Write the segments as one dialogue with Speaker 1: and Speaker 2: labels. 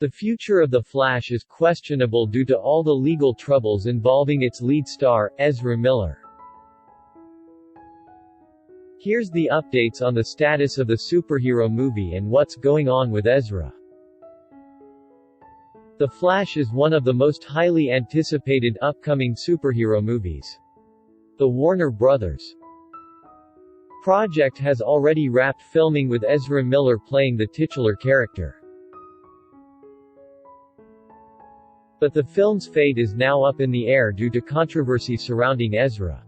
Speaker 1: The future of The Flash is questionable due to all the legal troubles involving its lead star, Ezra Miller. Here's the updates on the status of the superhero movie and what's going on with Ezra. The Flash is one of the most highly anticipated upcoming superhero movies. The Warner Bros. project has already wrapped filming with Ezra Miller playing the titular character. But the film's fate is now up in the air due to controversy surrounding Ezra.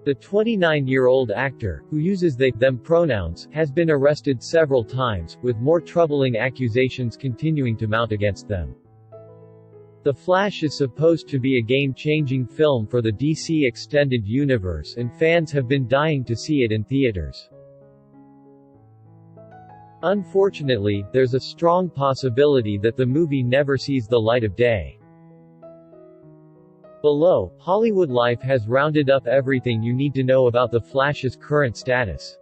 Speaker 1: The 29-year-old actor, who uses they/them pronouns, has been arrested several times, with more troubling accusations continuing to mount against them. The Flash is supposed to be a game-changing film for the DC Extended Universe and fans have been dying to see it in theaters. Unfortunately, there's a strong possibility that the movie never sees the light of day. Below, Hollywood Life has rounded up everything you need to know about The Flash's current status.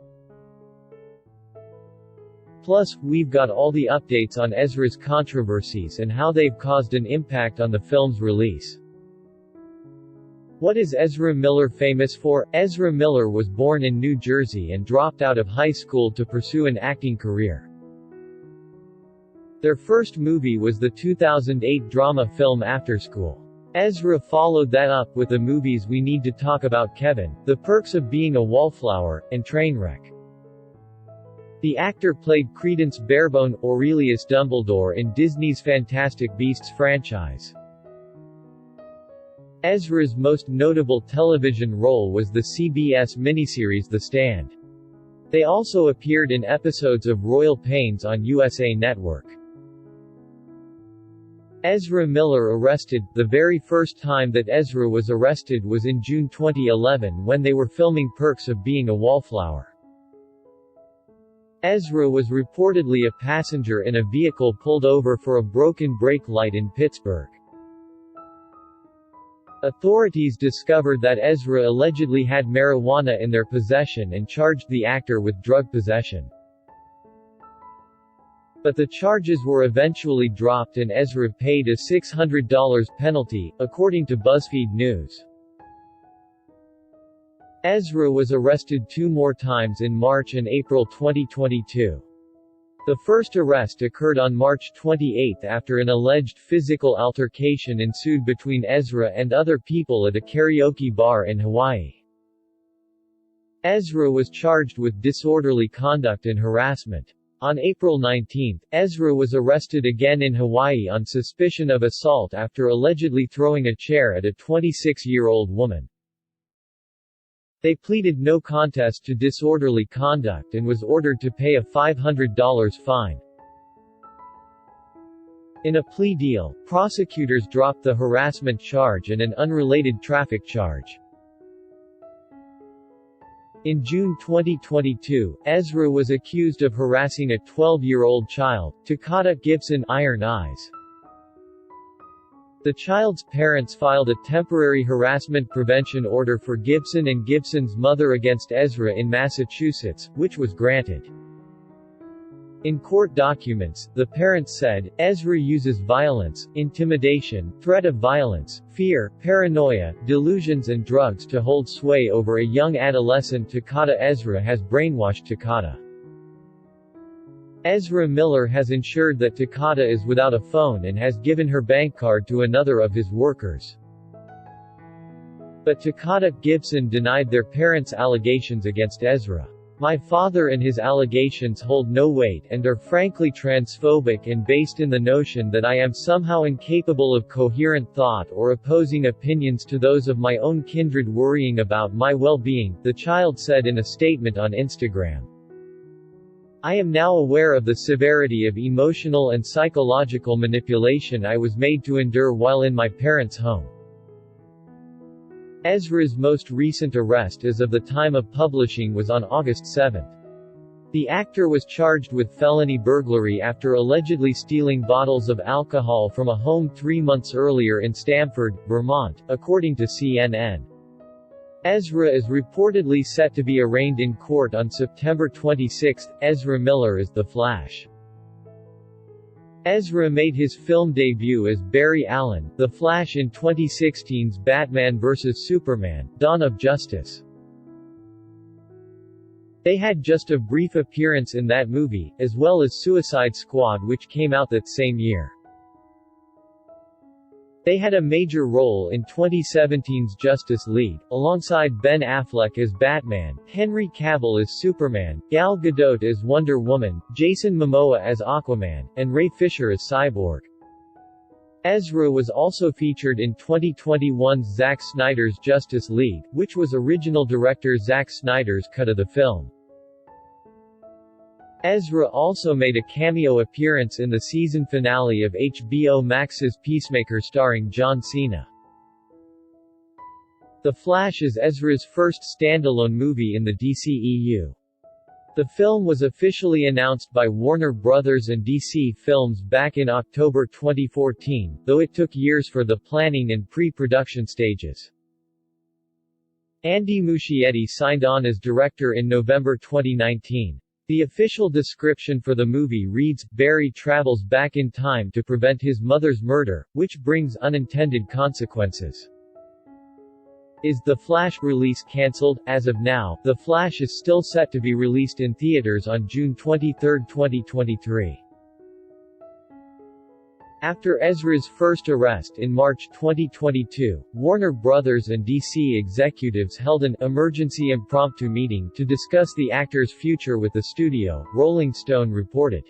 Speaker 1: Plus, we've got all the updates on Ezra's controversies and how they've caused an impact on the film's release. What is Ezra Miller famous for? Ezra Miller was born in New Jersey and dropped out of high school to pursue an acting career. Their first movie was the 2008 drama film After School. Ezra followed that up with the movies We Need to Talk About Kevin, The Perks of Being a Wallflower, and Trainwreck. The actor played Credence Barebone Aurelius Dumbledore in Disney's Fantastic Beasts franchise. Ezra's most notable television role was the CBS miniseries The Stand. They also appeared in episodes of Royal Pains on USA Network. Ezra Miller arrested. The very first time that Ezra was arrested was in June 2011 when they were filming Perks of Being a Wallflower. Ezra was reportedly a passenger in a vehicle pulled over for a broken brake light in Pittsburgh. Authorities discovered that Ezra allegedly had marijuana in their possession and charged the actor with drug possession. But the charges were eventually dropped and Ezra paid a $600 penalty, according to BuzzFeed News. Ezra was arrested 2 more times in March and April 2022. The first arrest occurred on March 28 after an alleged physical altercation ensued between Ezra and other people at a karaoke bar in Hawaii. Ezra was charged with disorderly conduct and harassment. On April 19, Ezra was arrested again in Hawaii on suspicion of assault after allegedly throwing a chair at a 26-year-old woman. They pleaded no contest to disorderly conduct and was ordered to pay a $500 fine. In a plea deal, prosecutors dropped the harassment charge and an unrelated traffic charge. In June 2022, Ezra was accused of harassing a 12-year-old child, Takata Gibson Iron Eyes. The child's parents filed a temporary harassment prevention order for Gibson and Gibson's mother against Ezra in Massachusetts, which was granted. In court documents, the parents said, Ezra uses violence, intimidation, threat of violence, fear, paranoia, delusions and drugs to hold sway over a young adolescent. Takata Ezra has brainwashed Takata. Ezra Miller has ensured that Takata is without a phone and has given her bank card to another of his workers. But Takata Gibson denied their parents' allegations against Ezra. My father and his allegations hold no weight and are frankly transphobic and based in the notion that I am somehow incapable of coherent thought or opposing opinions to those of my own kindred worrying about my well-being, the child said in a statement on Instagram. I am now aware of the severity of emotional and psychological manipulation I was made to endure while in my parents' home. Ezra's most recent arrest as of the time of publishing was on August 7. The actor was charged with felony burglary after allegedly stealing bottles of alcohol from a home 3 months earlier in Stamford, Vermont, according to CNN. Ezra is reportedly set to be arraigned in court on September 26. Ezra Miller is The Flash. Ezra made his film debut as Barry Allen, The Flash in 2016's Batman vs. Superman: Dawn of Justice. They had just a brief appearance in that movie, as well as Suicide Squad, which came out that same year. They had a major role in 2017's Justice League, alongside Ben Affleck as Batman, Henry Cavill as Superman, Gal Gadot as Wonder Woman, Jason Momoa as Aquaman, and Ray Fisher as Cyborg. Ezra was also featured in 2021's Zack Snyder's Justice League, which was original director Zack Snyder's cut of the film. Ezra also made a cameo appearance in the season finale of HBO Max's Peacemaker starring John Cena. The Flash is Ezra's first standalone movie in the DCEU. The film was officially announced by Warner Bros. And DC Films back in October 2014, though it took years for the planning and pre-production stages. Andy Muschietti signed on as director in November 2019. The official description for the movie reads, "Barry travels back in time to prevent his mother's murder, which brings unintended consequences." Is The Flash release cancelled? As of now, The Flash is still set to be released in theaters on June 23, 2023. After Ezra's first arrest in March 2022, Warner Bros. And DC executives held an emergency impromptu meeting to discuss the actor's future with the studio, Rolling Stone reported.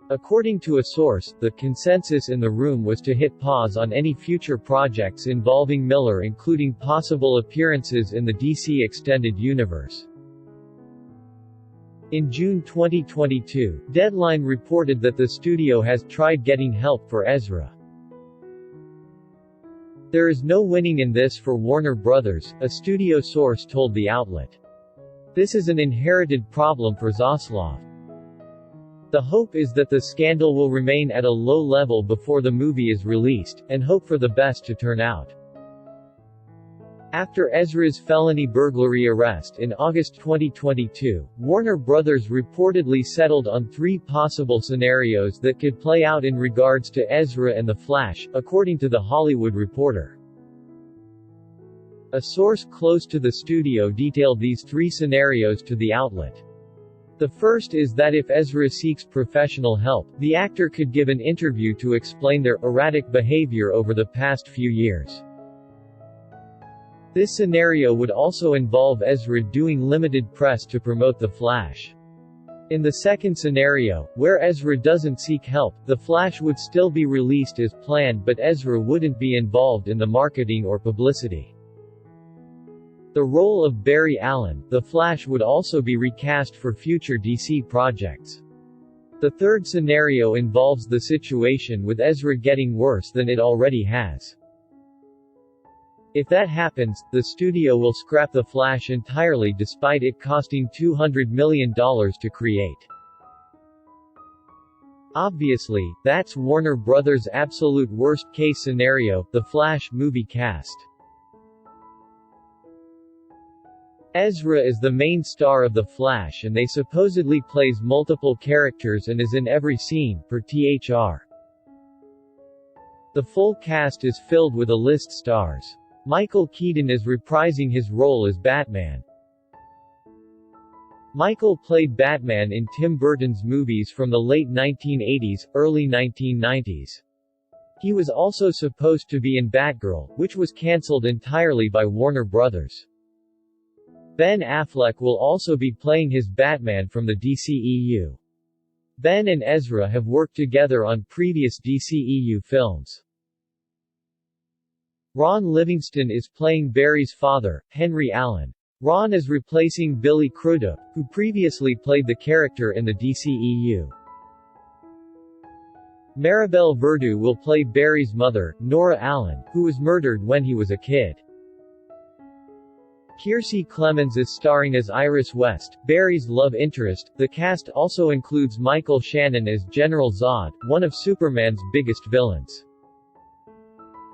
Speaker 1: According to a source, the consensus in the room was to hit pause on any future projects involving Miller, including possible appearances in the DC Extended Universe. In June 2022, Deadline reported that the studio has tried getting help for Ezra. "There is no winning in this for Warner Brothers," a studio source told the outlet. "This is an inherited problem for Zaslav. The hope is that the scandal will remain at a low level before the movie is released, and hope for the best to turn out." After Ezra's felony burglary arrest in August 2022, Warner Bros. Reportedly settled on 3 possible scenarios that could play out in regards to Ezra and The Flash, according to The Hollywood Reporter. A source close to the studio detailed these 3 scenarios to the outlet. The first is that if Ezra seeks professional help, the actor could give an interview to explain their erratic behavior over the past few years. This scenario would also involve Ezra doing limited press to promote The Flash. In the second scenario, where Ezra doesn't seek help, The Flash would still be released as planned, but Ezra wouldn't be involved in the marketing or publicity. The role of Barry Allen, The Flash, would also be recast for future DC projects. The third scenario involves the situation with Ezra getting worse than it already has. If that happens, the studio will scrap The Flash entirely despite it costing $200 million to create. Obviously, that's Warner Bros.' absolute worst-case scenario, The Flash movie cast. Ezra is the main star of The Flash and they supposedly plays multiple characters and is in every scene, per THR. The full cast is filled with A-list stars. Michael Keaton is reprising his role as Batman. Michael played Batman in Tim Burton's movies from the late 1980s, early 1990s. He was also supposed to be in Batgirl, which was cancelled entirely by Warner Bros. Ben Affleck will also be playing his Batman from the DCEU. Ben and Ezra have worked together on previous DCEU films. Ron Livingston is playing Barry's father, Henry Allen. Ron is replacing Billy Crudup, who previously played the character in the DCEU. Maribel Verdú will play Barry's mother, Nora Allen, who was murdered when he was a kid. Kiersey Clemons is starring as Iris West, Barry's love interest. The cast also includes Michael Shannon as General Zod, one of Superman's biggest villains.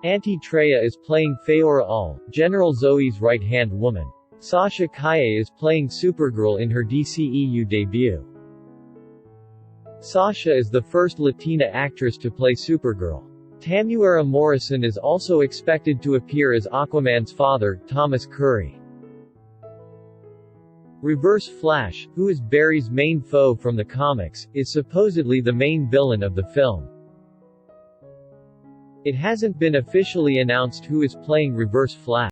Speaker 1: Auntie Treya is playing Feora Al, General Zoe's right-hand woman. Sasha Calle is playing Supergirl in her DCEU debut. Sasha is the first Latina actress to play Supergirl. Tamuera Morrison is also expected to appear as Aquaman's father, Thomas Curry. Reverse Flash, who is Barry's main foe from the comics, is supposedly the main villain of the film. It hasn't been officially announced who is playing Reverse Flash.